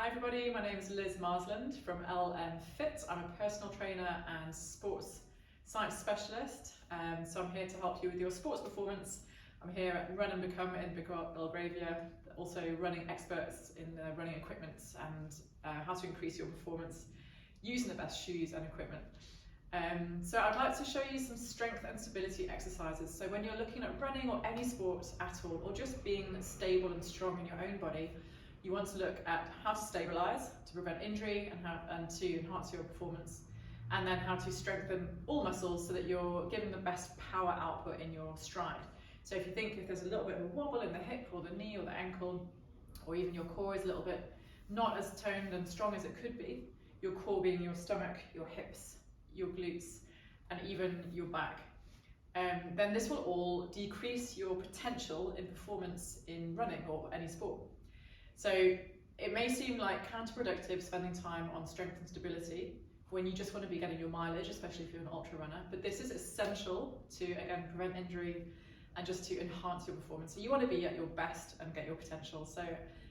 Hi everybody, my name is Liz Marsland from LM Fit. I'm a personal trainer and sports science specialist. So I'm here to help you with your sports performance. I'm here at Run and Become in Belgravia, also running experts in running equipment and how to increase your performance using the best shoes and equipment. So I'd like to show you some strength and stability exercises. So when you're looking at running or any sport at all, or just being stable and strong in your own body, you want to look at how to stabilize, to prevent injury and to enhance your performance, and then how to strengthen all muscles so that you're giving the best power output in your stride. So if you think if there's a little bit of a wobble in the hip or the knee or the ankle, or even your core is a little bit not as toned and strong as it could be, your core being your stomach, your hips, your glutes, and even your back, then this will all decrease your potential in performance in running or any sport. So it may seem like counterproductive spending time on strength and stability when you just want to be getting your mileage, especially if you're an ultra runner, but this is essential to, again, prevent injury and just to enhance your performance. So you want to be at your best and get your potential. So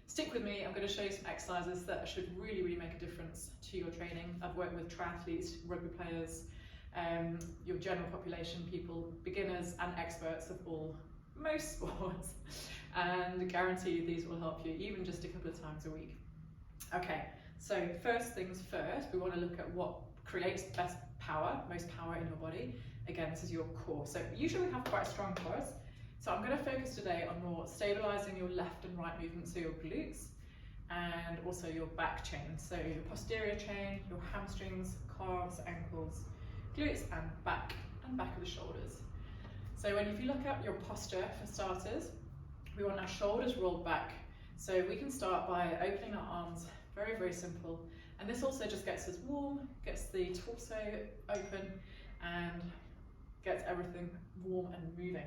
stick with me, I'm going to show you some exercises that should really make a difference to your training. I've worked with triathletes, rugby players, your general population, people, beginners and experts of most sports, and guarantee these will help you even just a couple of times a week. Okay, so first things first, we want to look at what creates best power, most power in your body. Again, this is your core. So usually we have quite strong cores. So I'm going to focus today on more stabilizing your left and right movement, so your glutes and also your back chain. So your posterior chain, your hamstrings, calves, ankles, glutes and back of the shoulders. So if you look at your posture for starters, we want our shoulders rolled back. So we can start by opening our arms, very simple. And this also just gets us warm, gets the torso open and gets everything warm and moving.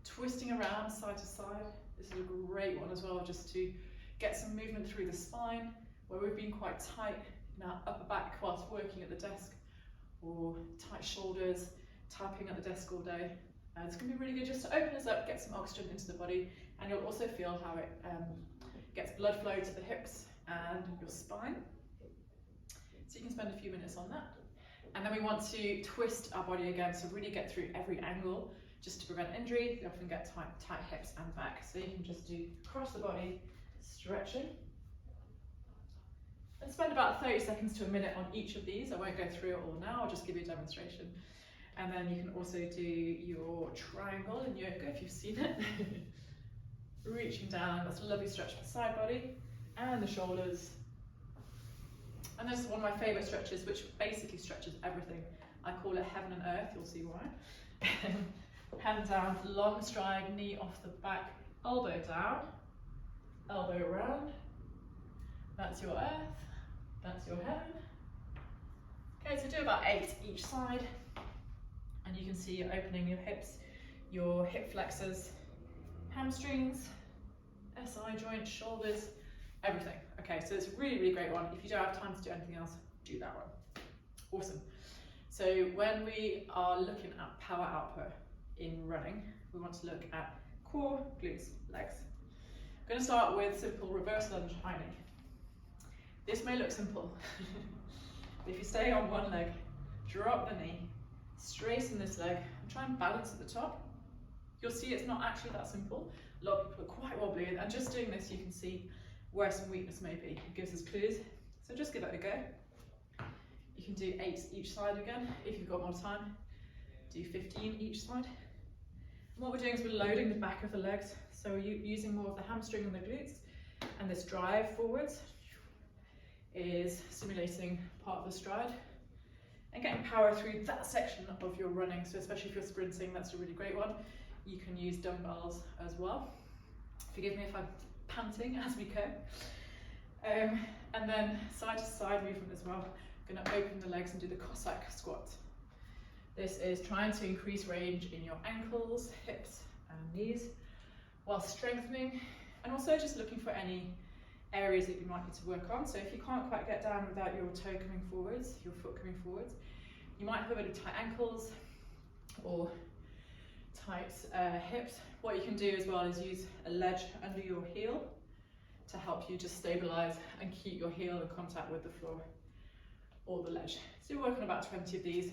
Twisting around side to side, this is a great one as well, just to get some movement through the spine, where we've been quite tight in our upper back whilst working at the desk, or tight shoulders, typing at the desk all day. It's going to be really good just to open us up, get some oxygen into the body, and you'll also feel how it gets blood flow to the hips and your spine. So you can spend a few minutes on that. And then we want to twist our body again, so really get through every angle, just to prevent injury. You often get tight hips and back. So you can just do across the body, stretching. And spend about 30 seconds to a minute on each of these. I won't go through it all now, I'll just give you a demonstration. And then you can also do your triangle in yoga if you've seen it. Reaching down, that's a lovely stretch for the side body and the shoulders. And this is one of my favourite stretches, which basically stretches everything. I call it heaven and earth, you'll see why. Hand down, long stride, knee off the back, elbow down, elbow round. That's your earth, that's your heaven. Okay, so do about 8 each side. And you can see you're opening your hips, your hip flexors, hamstrings, SI joint, shoulders, everything. Okay, so it's a really great one. If you don't have time to do anything else, do that one. Awesome. So when we are looking at power output in running, we want to look at core, glutes, legs. I'm going to start with simple reverse lunge high knee. This may look simple. If you stay on one leg, drop the knee, straighten this leg, and try and balance at the top. You'll see it's not actually that simple. A lot of people are quite wobbly, and just doing this you can see where some weakness may be. It gives us clues, so just give it a go. You can do 8 each side again if you've got more time. Do 15 each side. And what we're doing is we're loading the back of the legs, so we're using more of the hamstring and the glutes, and this drive forwards is simulating part of the stride and getting power through that section of your running. So especially if you're sprinting, that's a really great one. You can use dumbbells as well. Forgive me if I'm panting as we go. And then side to side movement as well. I'm going to open the legs and do the Cossack squat. This is trying to increase range in your ankles, hips and knees while strengthening, and also just looking for any areas that you might need to work on. So if you can't quite get down without your toe coming forwards, your foot coming forwards, you might have a bit of tight ankles or tight hips. What you can do as well is use a ledge under your heel to help you just stabilize and keep your heel in contact with the floor or the ledge. So you're working about 20 of these.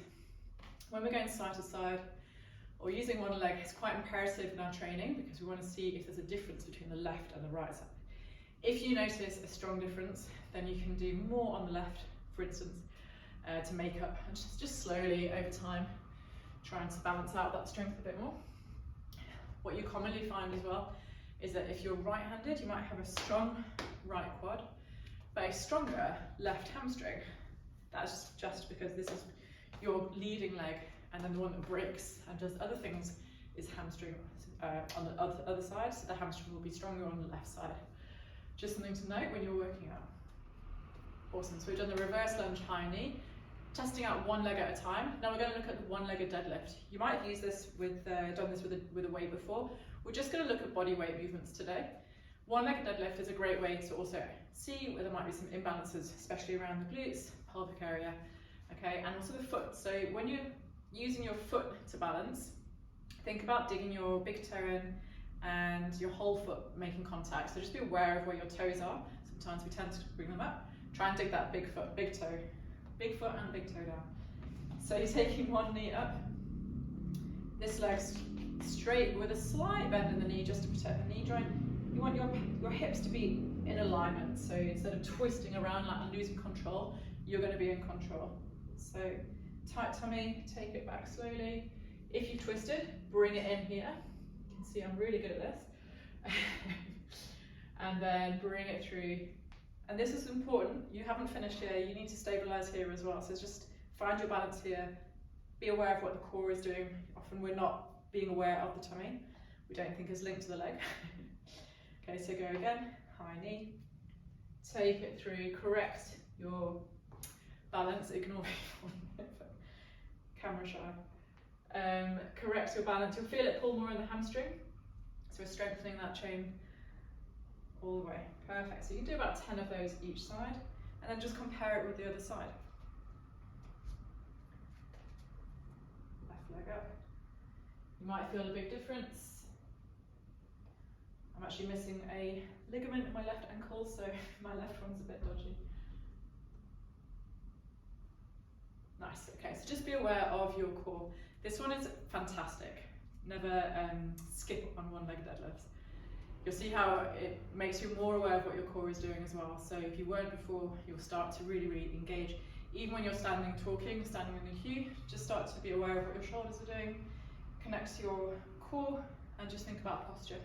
When we're going side to side or using one leg, it's quite imperative in our training because we want to see if there's a difference between the left and the right side. If you notice a strong difference, then you can do more on the left, for instance, to make up, and just slowly over time trying to balance out that strength a bit more. What you commonly find as well is that if you're right-handed, you might have a strong right quad, but a stronger left hamstring. That's just because this is your leading leg, and then the one that breaks and does other things is hamstring on the other side, so the hamstring will be stronger on the left side. Just something to note when you're working out. Awesome, so we've done the reverse lunge high knee, testing out one leg at a time. Now we're going to look at the one-legged deadlift. You might have used this done this with a weight before. We're just going to look at body weight movements today. One-legged deadlift is a great way to also see where there might be some imbalances, especially around the glutes, pelvic area, okay, and also the foot. So when you're using your foot to balance, think about digging your big toe in and your whole foot making contact. So just be aware of where your toes are. Sometimes we tend to bring them up. Try and dig that big foot and big toe down. So you're taking one knee up. This leg's straight with a slight bend in the knee just to protect the knee joint. You want your hips to be in alignment. So instead of twisting around like and losing control, you're going to be in control. So tight tummy, take it back slowly. If you twisted, bring it in here. You can see I'm really good at this. And then bring it through. And this is important. You haven't finished here. You need to stabilize here as well. So just find your balance here. Be aware of what the core is doing. Often we're not being aware of the tummy. We don't think it's linked to the leg. Okay, so go again. High knee. Take it through. Correct your balance. Ignore camera shy. Correct your balance. You'll feel it pull more in the hamstring. So we're strengthening that chain all the way. Perfect. So you can do about 10 of those each side, and then just compare it with the other side. Left leg up. You might feel a big difference. I'm actually missing a ligament in my left ankle, so my left one's a bit dodgy. Nice. Okay, so just be aware of your core. This one is fantastic. Never skip on one-legged deadlifts. You'll see how it makes you more aware of what your core is doing as well. So if you weren't before, you'll start to really engage. Even when you're standing talking, standing in the queue, just start to be aware of what your shoulders are doing, connect to your core, and just think about posture.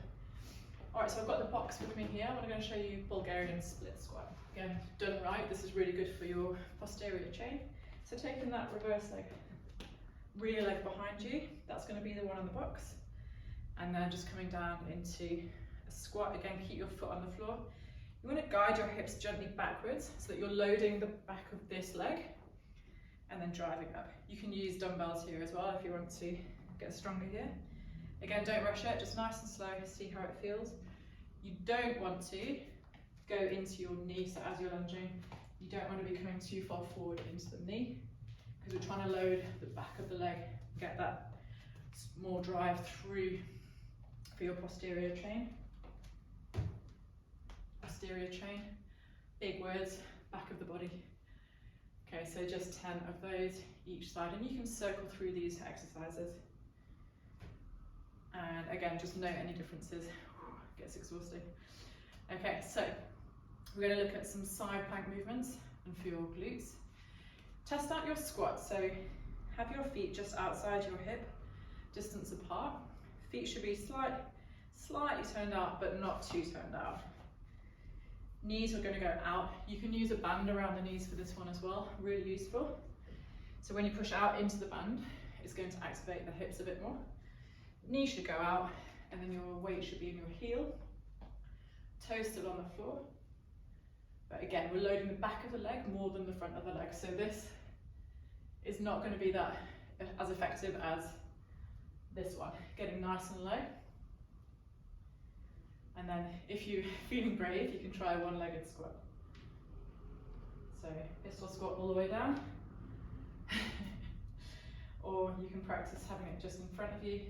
All right, so I've got the box with me here. I'm going to show you Bulgarian split squat. Again, done right, this is really good for your posterior chain. So taking that reverse leg, rear leg behind you, that's going to be the one on the box. And then just coming down into squat. Again, keep your foot on the floor. You want to guide your hips gently backwards so that you're loading the back of this leg and then driving up. You can use dumbbells here as well if you want to get stronger here. Again, don't rush it, just nice and slow, see how it feels. You don't want to go into your knee, so as you're lunging, you don't want to be coming too far forward into the knee because we're trying to load the back of the leg, get that more drive through for your posterior chain. Posterior chain, big words, back of the body. Okay, so just 10 of those each side, and you can circle through these exercises. And again, just note any differences. It gets exhausting. Okay, so we're going to look at some side plank movements and for your glutes. Test out your squat. So have your feet just outside your hip, distance apart. Feet should be slightly turned out, but not too turned out. Knees are going to go out. You can use a band around the knees for this one as well, really useful. So when you push out into the band, it's going to activate the hips a bit more. Knee should go out, and then your weight should be in your heel. Toes still on the floor. But again, we're loading the back of the leg more than the front of the leg. So this is not going to be that as effective as this one. Getting nice and low. And then if you're feeling brave, you can try a one-legged squat. So pistol squat all the way down. Or you can practice having it just in front of you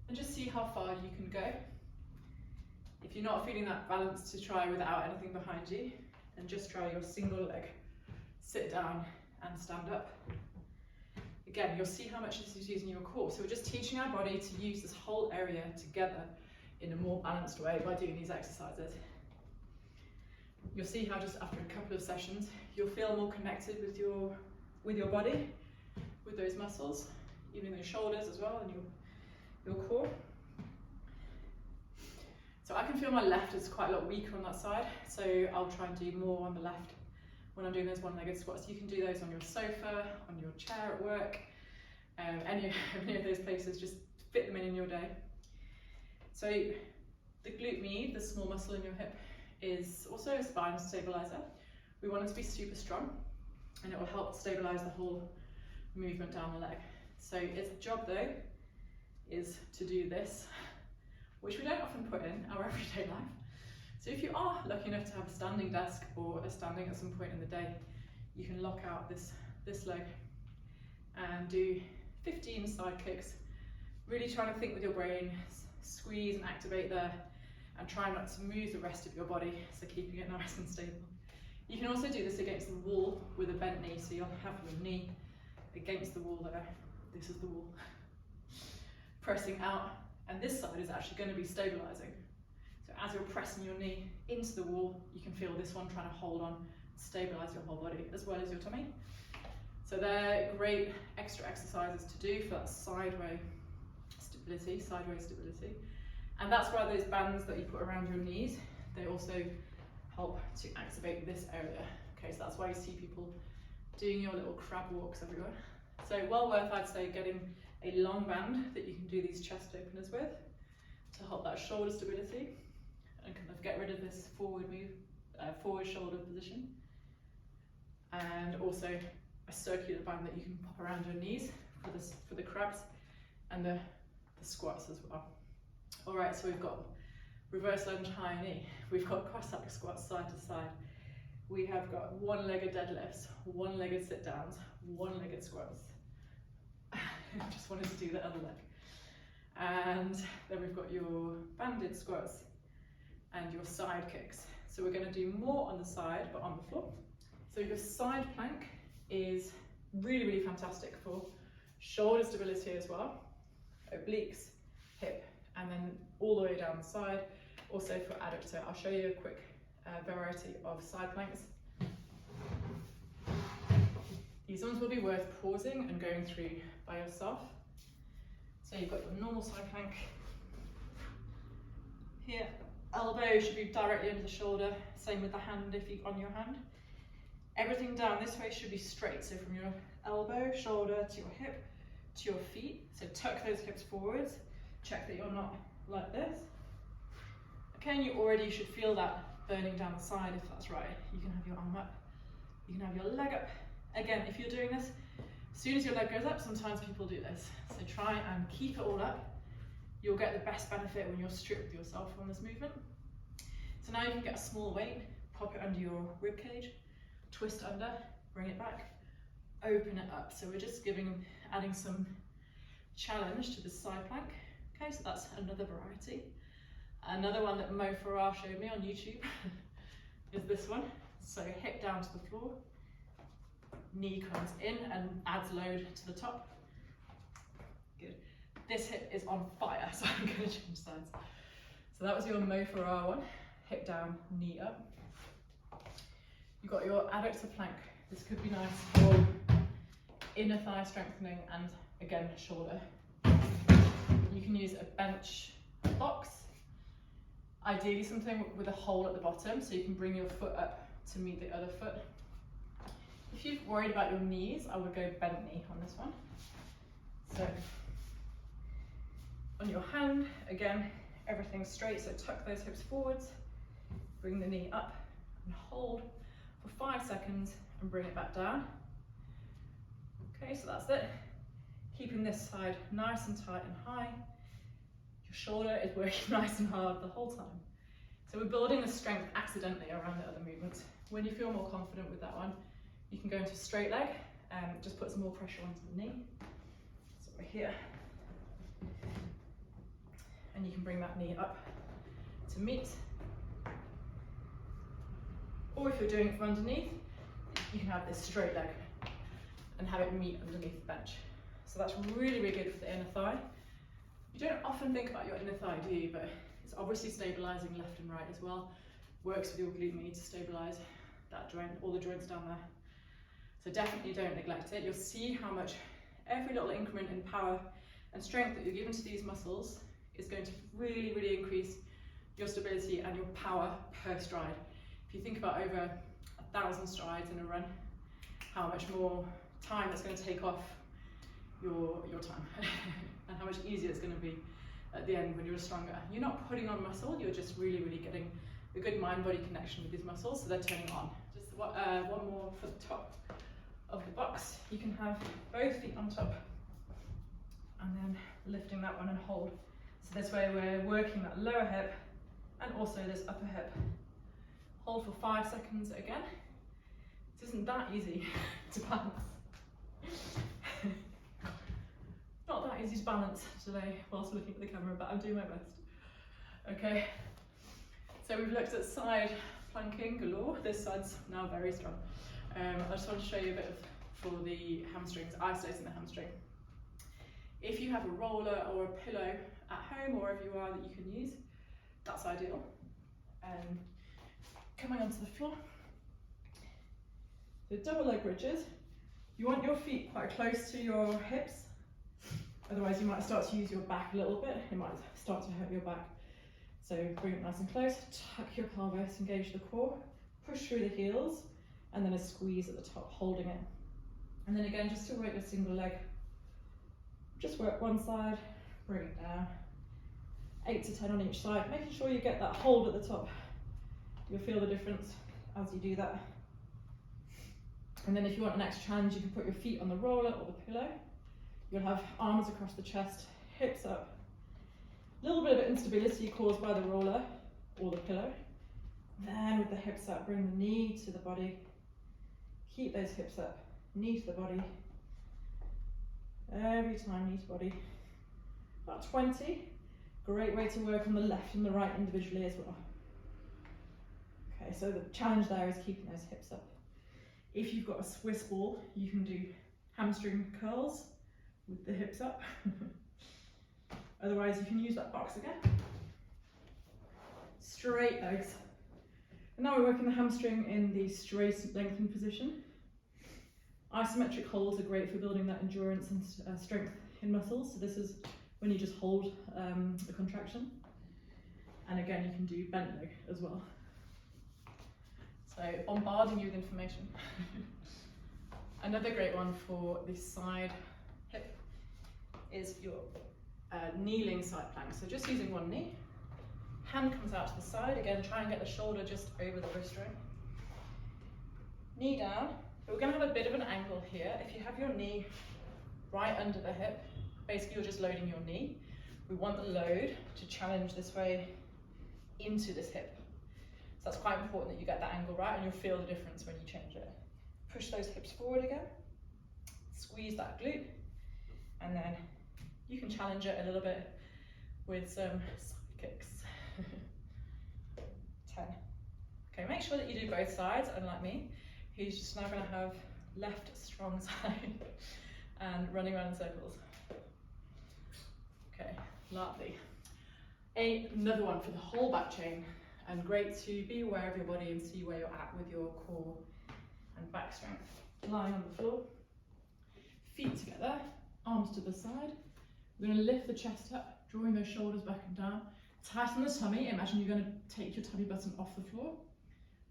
and just see how far you can go. If you're not feeling that balance to try without anything behind you, then just try your single leg. Sit down and stand up. Again, you'll see how much this is using your core. So we're just teaching our body to use this whole area together in a more balanced way by doing these exercises. You'll see how just after a couple of sessions, you'll feel more connected with your body, with those muscles, even your shoulders as well, and your core. So I can feel my left is quite a lot weaker on that side, so I'll try and do more on the left when I'm doing those one-legged squats. You can do those on your sofa, on your chair at work, any of those places, just fit them in your day. So the glute med, the small muscle in your hip, is also a spine stabilizer. We want it to be super strong, and it will help stabilize the whole movement down the leg. So its job though is to do this, which we don't often put in our everyday life. So if you are lucky enough to have a standing desk or a standing at some point in the day, you can lock out this leg and do 15 side kicks, really trying to think with your brain, squeeze and activate there, and try not to move the rest of your body, so keeping it nice and stable. You can also do this against the wall with a bent knee, so you'll have your knee against the wall there. This is the wall. Pressing out, and this side is actually going to be stabilizing. So as you're pressing your knee into the wall, you can feel this one trying to hold on, stabilize your whole body as well as your tummy. So they're great extra exercises to do for that sideways stability. And that's why those bands that you put around your knees, they also help to activate this area. Okay, so that's why you see people doing your little crab walks everywhere. So well worth, I'd say, getting a long band that you can do these chest openers with to help that shoulder stability and kind of get rid of this forward shoulder position. And also a circular band that you can pop around your knees for the crabs and the squats as well. All right, so we've got reverse lunge high knee, we've got Cossack squats side to side, we have got one-legged deadlifts, one-legged sit downs, one-legged squats. Just wanted to do the other leg. And then we've got your banded squats and your side kicks. So we're going to do more on the side, but on the floor. So your side plank is really, really fantastic for shoulder stability as well, obliques, hip, and then all the way down the side, also for adductor. I'll show you a quick variety of side planks. These ones will be worth pausing and going through by yourself. So you've got your normal side plank. Here, elbow should be directly under the shoulder, same with the hand if you're on your hand. Everything down this way should be straight, so from your elbow, shoulder, to your hip, to your feet. So tuck those hips forwards, check that you're not like this. Okay, and you already should feel that burning down the side if that's right. You can have your arm up, you can have your leg up. Again, if you're doing this, as soon as your leg goes up, sometimes people do this. So try and keep it all up. You'll get the best benefit when you're stripped of yourself on this movement. So now you can get a small weight, pop it under your rib cage, twist under, bring it back, open it up. So we're just adding some challenge to the side plank. Okay, so that's another variety. Another one that Mo Farah showed me on YouTube is this one. So hip down to the floor, knee comes in and adds load to the top. Good. This hip is on fire, so I'm going to change sides. So that was your Mo Farah one, hip down, knee up. You've got your adductor plank. This could be nice for inner thigh strengthening and, again, shoulder. You can use a bench box, ideally something with a hole at the bottom so you can bring your foot up to meet the other foot. If you're worried about your knees, I would go bent knee on this one. So on your hand, again, everything's straight, so tuck those hips forwards, bring the knee up and hold for 5 seconds and bring it back down. Okay, so that's it. Keeping this side nice and tight and high. Your shoulder is working nice and hard the whole time. So we're building the strength accidentally around the other movements. When you feel more confident with that one, you can go into straight leg and just put some more pressure onto the knee. So we're here. And you can bring that knee up to meet. Or if you're doing it from underneath, you can have this straight leg and have it meet underneath the bench. So that's really, really good for the inner thigh. You don't often think about your inner thigh, do you? But it's obviously stabilizing left and right as well. Works with your glute med to stabilize that joint, all the joints down there. So definitely don't neglect it. You'll see how much every little increment in power and strength that you're given to these muscles is going to really, really increase your stability and your power per stride. If you think about over 1,000 strides in a run, how much more time it's going to take off your time and how much easier it's going to be at the end when you're stronger. You're not putting on muscle, you're just really, really getting a good mind-body connection with these muscles, so they're turning on. Just one more for the top of the box. You can have both feet on top and then lifting that one and hold. So this way we're working that lower hip and also this upper hip. Hold for 5 seconds again. It isn't that easy to balance. Not that easy to balance today whilst looking at the camera, but I'm doing my best. Okay, so we've looked at side planking galore. This side's now very strong. I just want to show you a bit for the hamstrings, isolating the hamstring. If you have a roller or a pillow at home or wherever you are that you can use, that's ideal. Coming onto the floor. So double leg bridges. You want your feet quite close to your hips. Otherwise you might start to use your back a little bit. It might start to hurt your back. So bring it nice and close, tuck your pelvis, engage the core, push through the heels, and then a squeeze at the top, holding it. And then again, just to work your single leg. Just work one side, bring it down. 8 to 10 on each side, making sure you get that hold at the top. You'll feel the difference as you do that. And then if you want an extra challenge, you can put your feet on the roller or the pillow. You'll have arms across the chest, hips up. A little bit of instability caused by the roller or the pillow. Then with the hips up, bring the knee to the body. Keep those hips up, knee to the body. Every time, knee to body. About 20. Great way to work on the left and the right individually as well. Okay, so the challenge there is keeping those hips up. If you've got a Swiss ball, you can do hamstring curls with the hips up. Otherwise, you can use that box again. Straight legs. And now we're working the hamstring in the straight lengthened position. Isometric holds are great for building that endurance and strength in muscles. So this is when you just hold the contraction. And again, you can do bent leg as well. So bombarding you with information. Another great one for the side hip is your kneeling side plank. So just using one knee, hand comes out to the side. Again, try and get the shoulder just over the wrist joint. Knee down. But we're going to have a bit of an angle here. If you have your knee right under the hip, basically you're just loading your knee. We want the load to challenge this way into this hip. So that's quite important that you get that angle right, and you'll feel the difference when you change it. Push those hips forward again. Squeeze that glute. And then you can challenge it a little bit with some side kicks. 10. Okay, make sure that you do both sides, unlike me. He's just now going to have left strong side and running around in circles. Okay, lovely. Another one for the whole back chain, and great to be aware of your body and see where you're at with your core and back strength. Lying on the floor, feet together, arms to the side. We're going to lift the chest up, drawing those shoulders back and down. Tighten the tummy. Imagine you're going to take your tummy button off the floor.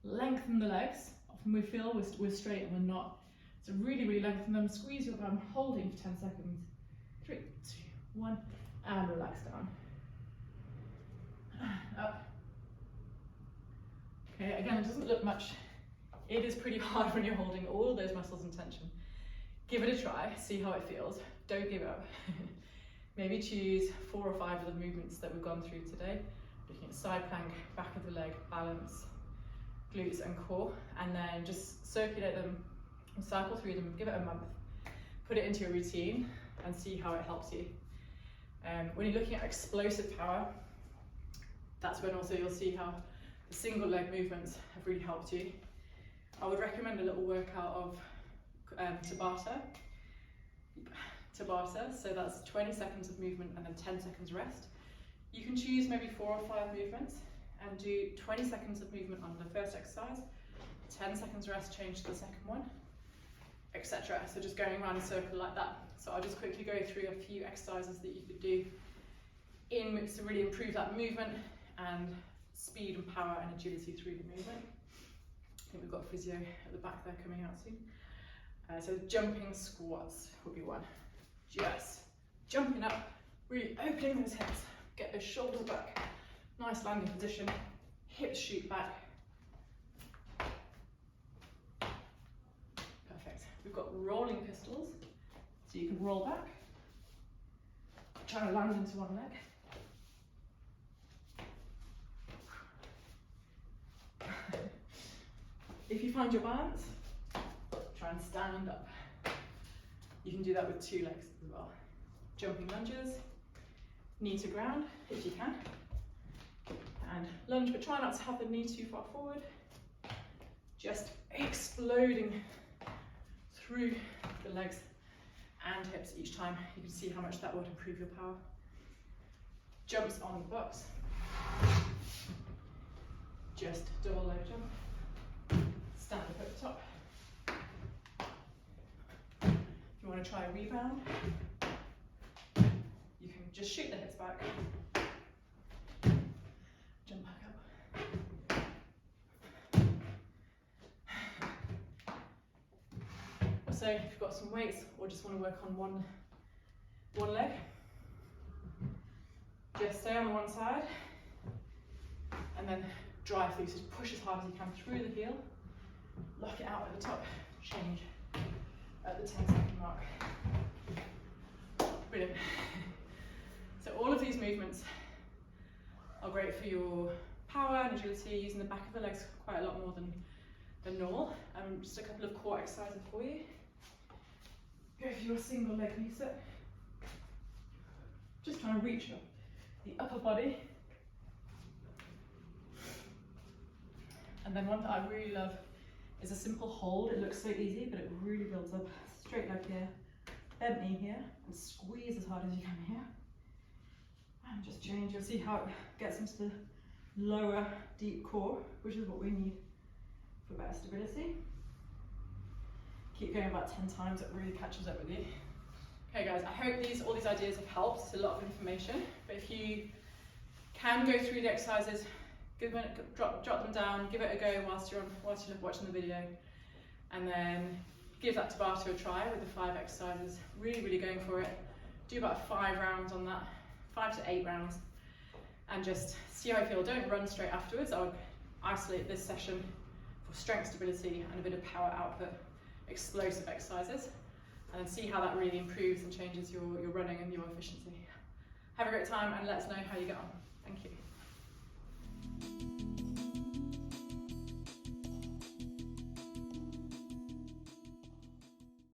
Lengthen the legs. Often we feel we're straight and we're not. So really, really lengthen them. Squeeze your bum, holding for 10 seconds. 3, 2, 1, and relax down. Up. Okay, again, it doesn't look much. It is pretty hard when you're holding all of those muscles in tension. Give it a try, see how it feels. Don't give up. Maybe choose 4 or 5 of the movements that we've gone through today. Looking at side plank, back of the leg, balance, glutes and core, and then just circulate them, cycle through them, give it a month. Put it into your routine and see how it helps you. When you're looking at explosive power, that's when also you'll see how the single leg movements have really helped you. I would recommend a little workout of Tabata. So that's 20 seconds of movement and then 10 seconds rest. You can choose maybe 4 or 5 movements and do 20 seconds of movement on the first exercise, 10 seconds rest, change to the second one, etc. So just going around a circle like that. So I'll just quickly go through a few exercises that you could do to really improve that movement and speed and power and agility through the movement. I think we've got physio at the back there coming out soon. So jumping squats would be one. Just jumping up, really opening those hips, get those shoulders back, nice landing position, hips shoot back. Perfect. We've got rolling pistols, so you can roll back, try to land into one leg. If you find your balance, try and stand up. You can do that with 2 legs as well. Jumping lunges, knee to ground if you can. And lunge, but try not to have the knee too far forward. Just exploding through the legs and hips each time. You can see how much that would improve your power. Jumps on the box. Just double leg jump. Stand up at the top. If you want to try a rebound, you can just shoot the hips back. Jump back up. So if you've got some weights or just want to work on one leg, just stay on the one side and then drive through. So just push as hard as you can through the heel, lock it out at the top, change at the 10-second mark. Brilliant. So all of these movements are great for your power and agility, using the back of the legs quite a lot more than normal. Just a couple of core exercises for you. Go for your single leg reset. Just trying to reach the upper body. And then one that I really love is a simple hold. It looks so easy, but it really builds up. Straight leg here, bent knee here, and squeeze as hard as you can here. And just change. You'll see how it gets into the lower deep core, which is what we need for better stability. Keep going about 10 times, it really catches up with you. Okay guys, I hope all these ideas have helped. It's a lot of information, but if you can go through the exercises, drop them down, give it a go whilst you're watching the video, and then give that Tabata a try with the 5 exercises. Really going for it. Do about 5 rounds on that, 5 to 8 rounds, and just see how you feel. Don't run straight afterwards. I would isolate this session for strength, stability, and a bit of power output, explosive exercises, and then see how that really improves and changes your running and your efficiency. Have a great time and let us know how you get on. Thank you.